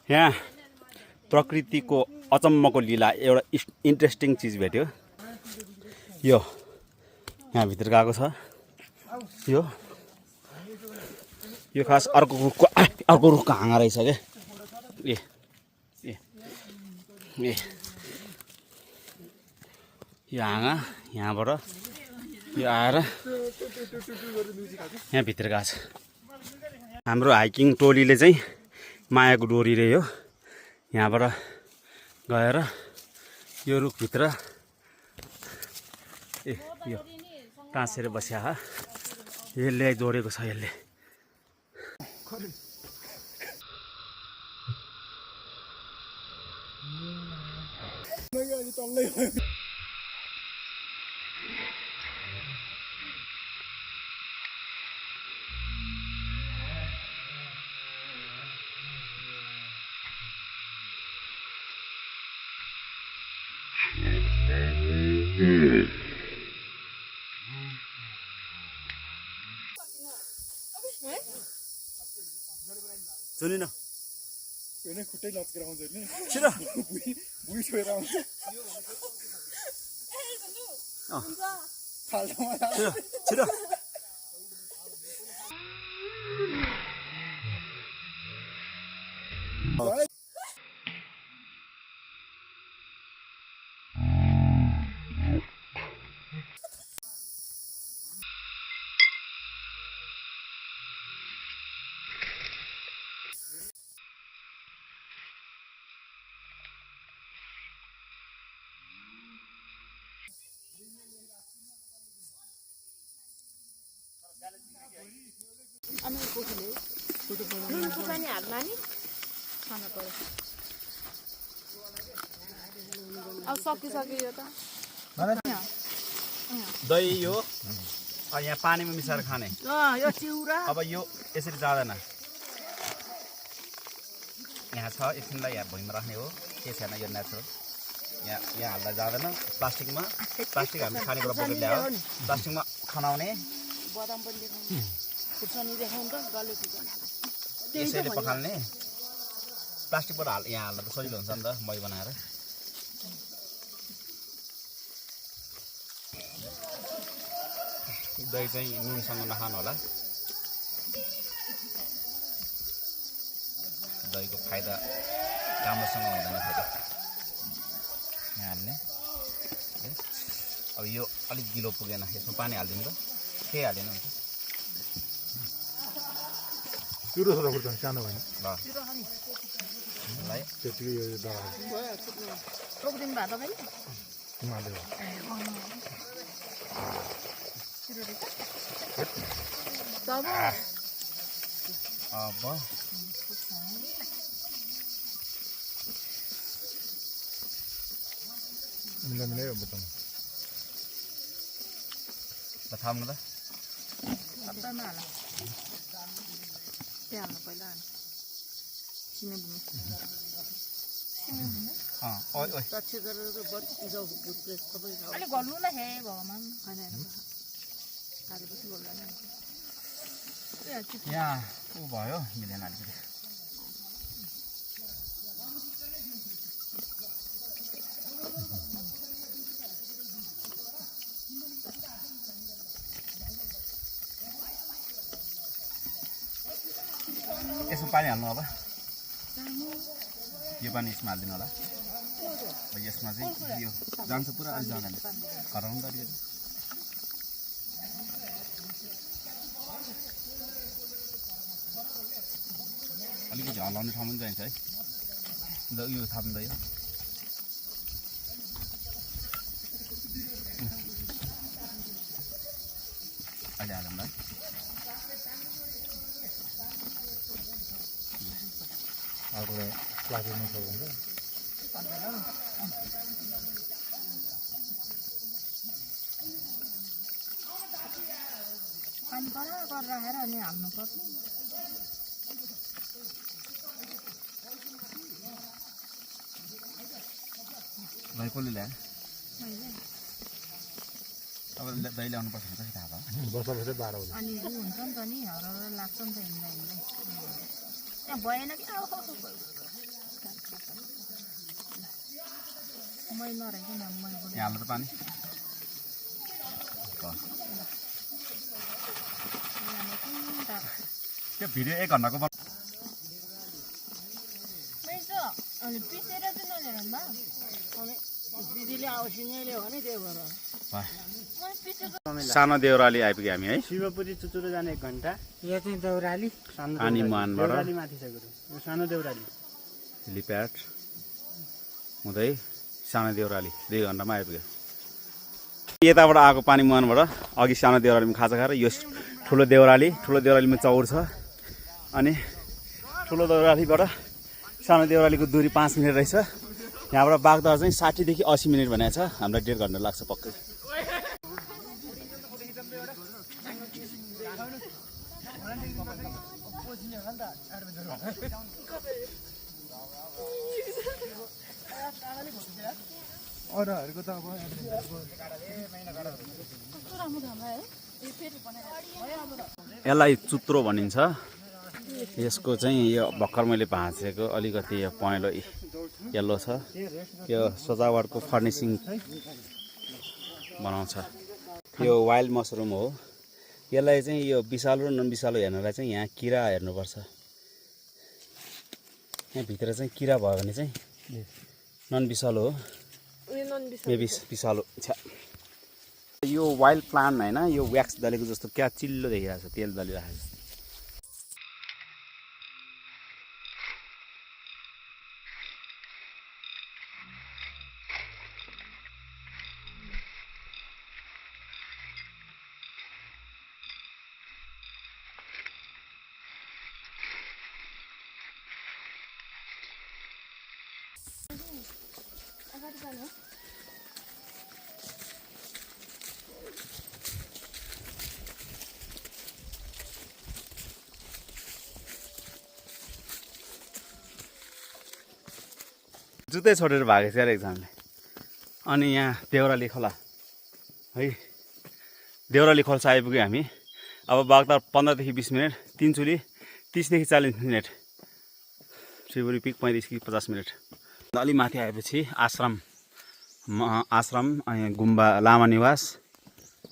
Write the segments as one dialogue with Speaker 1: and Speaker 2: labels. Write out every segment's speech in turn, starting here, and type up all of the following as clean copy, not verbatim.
Speaker 1: यहाँ प्रकृतिको अचम्मको लीला एउटा इन्ट्रेस्टिङ चिज भेट्यो। यो यहाँ भित्र गएको छ। यो खास अर्को रुखको हाँगा रहेछ क्या। यो हाँगा यहाँबाट यो आएर यहाँ भित्र गएको छ। हाम्रो हाइकिङ टोलीले चाहिँ मायाको डोरी रे हो यहाँबाट गएर यो रुखभित्र यो टाँसेर बस्या यसले जोडेको छ। यसले सुनि न
Speaker 2: Ini kutai lat ground ini.
Speaker 1: छिटो
Speaker 2: Bui छोएर आउँछ.
Speaker 1: छिटो
Speaker 3: पनि हाल्ला नि खाना पर्यो। अब सकिसक्यो यो त।
Speaker 1: दही यो यहाँ पानीमा मिसाएर खाने।
Speaker 3: यो चिउरा
Speaker 1: अब यो यसरी जाँदैन। यहाँ छ एकछिनलाई यहाँ भुइँमा राख्ने हो। के छैन यो नेचुरल। यहाँ हाल्दा जाँदैन। प्लास्टिक हामी खानेकुरा बोकेर ल्यायो। प्लास्टिकमा खनाउने
Speaker 3: बदाम पनि देखाउनु खुर्सानी देखाउनु त डल्ले खुर्सानी
Speaker 1: यसैले पखाल्ने। प्लास्टिकबाट यहाँ हाल्दा त सजिलो हुन्छ नि त मै बनाएर। दही चाहिँ नुनसँग नखानु होला। दहीको फाइदा राम्रोसँग हुँदैन फेरि। यहाँ हाल्ने। अब यो अलिक गिलो पुगेन। यसमा पानी हालिदिनु त। केही हालेन हुन्छ।
Speaker 2: Suruh sudah berjalan sana banyak.
Speaker 1: ल ल
Speaker 2: Jadi ya dah.
Speaker 3: टोक्दिनु भयो तपाईँ
Speaker 2: Mana?
Speaker 3: तब
Speaker 1: अब
Speaker 2: Mila ya betul.
Speaker 1: ल थाम्नु त।
Speaker 3: सबैमा हाल के हाल्नु पहिला सिमे भुमे
Speaker 1: ओइ ओइ
Speaker 3: टक्सी गरेर बत्ती जाऊ बुझ्दै सबै अलिक गर्नु न हे भगवान हैन हालेपछि गर्नु न
Speaker 1: यहाँ ऊ भयो मिलेन अलिकति। यसमा पानी हाल्नु अब। यो पानी यसमा हालिदिनु होला। यसमा चाहिँ यो जान्छ पुरा अलि जाँदैन। हराउनु त अलिकति। अलिकति हल्लाउने ठाउँ पनि चाहिन्छ है। यो थाप्नु यो अहिले हालौँ ल।
Speaker 2: Aku lagi mau coba.
Speaker 3: पानी परा गरेर राखेर अनि हाल्नु पर्छ।
Speaker 1: दही कसले ल्यायो? अब दही ल्याउनु पर्छ भने थाहा भयो।
Speaker 2: बस्दा 12 बजे।
Speaker 3: अनि उ हुन्छ नि त नि हरर लाग्छ नि त हिँड्दा हिँड्दै। त्यहाँ भएन कि
Speaker 1: यहाँ हाल्नु त पानी त्यो भिडियो 1 घण्टाको सानो देउराली आइपुग्यो हामी है
Speaker 4: शिवपुरी चुचुरो जाने 1 घण्टा यो चाहिँ देउराली
Speaker 1: अनि मानबाट
Speaker 4: देउराली माथि छ गुरु यो सानो देउराली
Speaker 1: लिप्याट हुँदै सानो देउराली 2 घण्टामा आइपुग्यो यताबाट आएको पानी मुहानबाट अघि सानो देउरालीमा खाजा खाएर यो ठुलो देउरालीमा चौर छ अनि ठुलो देउरालीबाट सानो देउरालीको दूरी 5 मिनेट रहेछ यहाँबाट बागदार चाहिँ 60 देखि 80 मिनेट भनेको छ हामीलाई 1.5 घण्टा लाग्छ पक्कै
Speaker 2: अरूहरूको त अब
Speaker 1: यसलाई चुत्रो भनिन्छ यसको चाहिँ यो भर्खर मैले भाँचेको अलिकति यो पहेँलो येल्लो छ यो सजावटको फर्निसिङ बनाउँछ यो वाइल्ड मसरुम हो यसलाई चाहिँ यो विषालु र नन विषालु हेर्नलाई चाहिँ यहाँ किरा हेर्नुपर्छ यहाँ भित्र चाहिँ किरा भयो भने चाहिँ नन विषालु हो मेबी विषालु छ यो वाइल्ड प्लान्ट हैन यो व्याक्स दलेको जस्तो क्या चिल्लो देखिरहेको छ तेल दलिरहेको छ जुत्तै छोडेर भागेको छ यार एक्जामले अनि यहाँ देउराली खोला है देउराली खोल्सा आइपुग्यो हामी अब बागदार 15 देखि 20 मिनेट तिनचुली 30 देखि 40 मिनेट शिवपुरी पिक 35 कि 50 मिनेट अलि माथि आएपछि आश्रम अनि गुम्बा लामा निवास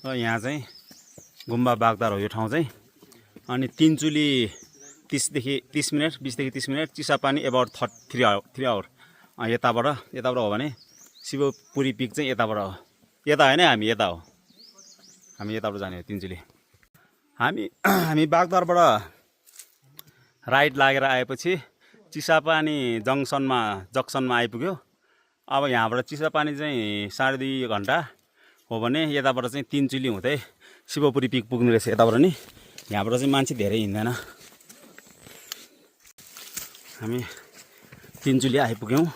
Speaker 1: र यहाँ चाहिँ गुम्बा बागदार हो यो ठाउँ चाहिँ अनि तिनचुली 30 देखि 30 मिनेट 20 देखि 30 मिनेट चिसापानी एबाउट 3 आवर यताबाट हो भने शिवपुरी पिक चाहिँ यताबाट हो यता होइन हामी यता हो हामी यताबाट जाने हो तिनचुली हामी बागदारबाट राइट लागेर आएपछि चिसापानी जक्सनमा आइपुग्यो अब यहाँबाट चिसापानी चाहिँ 2.5 घण्टा हो भने यताबाट चाहिँ तिनचुली हुँदै शिवपुरी पिक पुग्ने रहेछ यताबाट नि यहाँबाट चाहिँ मान्छे धेरै हिँड्दैन हामी तिनचुली आइपुग्यौँ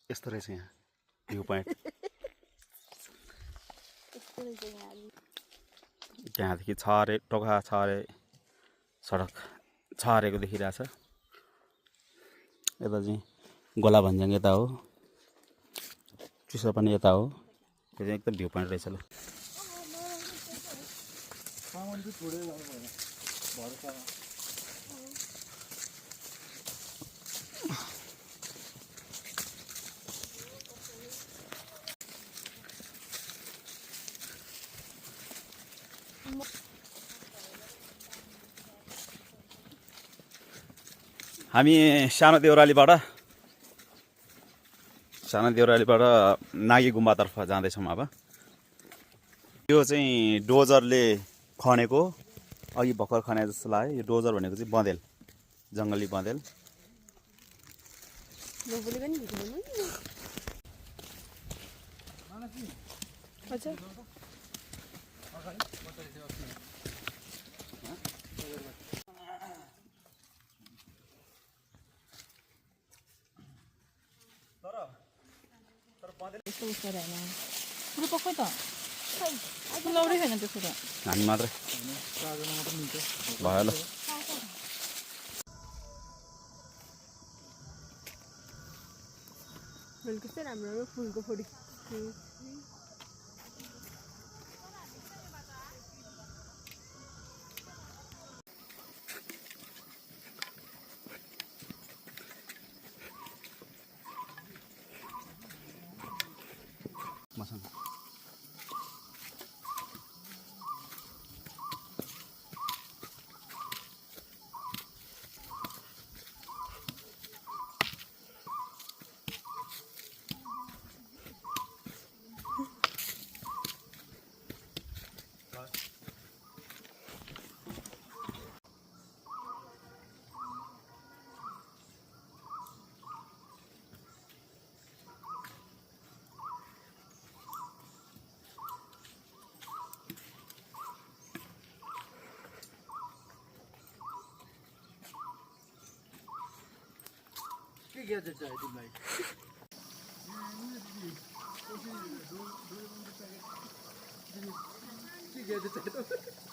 Speaker 1: यस्तो रहेछ यहाँ भ्यू पोइन्ट त्यहाँदेखि टोका छरे सडक छरेको देखिरहेछ यता चाहिँ गोला भन्ज्याङ यता हो चिसो पनि यता हो त्यो चाहिँ एकदम भ्यू पोइन्ट रहेछ ल हामी सानो देउरालीबाट नागी गुम्बातर्फ जाँदैछौँ अब यो चाहिँ डोजरले खनेको अघि भर्खर खने जस्तो लाग्यो यो डोजर भनेको चाहिँ बँदेल जङ्गली बँदेल
Speaker 3: फुलौरी छैन त्यसो त
Speaker 1: हामी मात्रै भयो ल
Speaker 3: कस्तो राम्रो फुलको फोडी
Speaker 1: मसँग
Speaker 2: के ग्याजेट चाहियो तिमीलाई के ग्याजेट चाहियो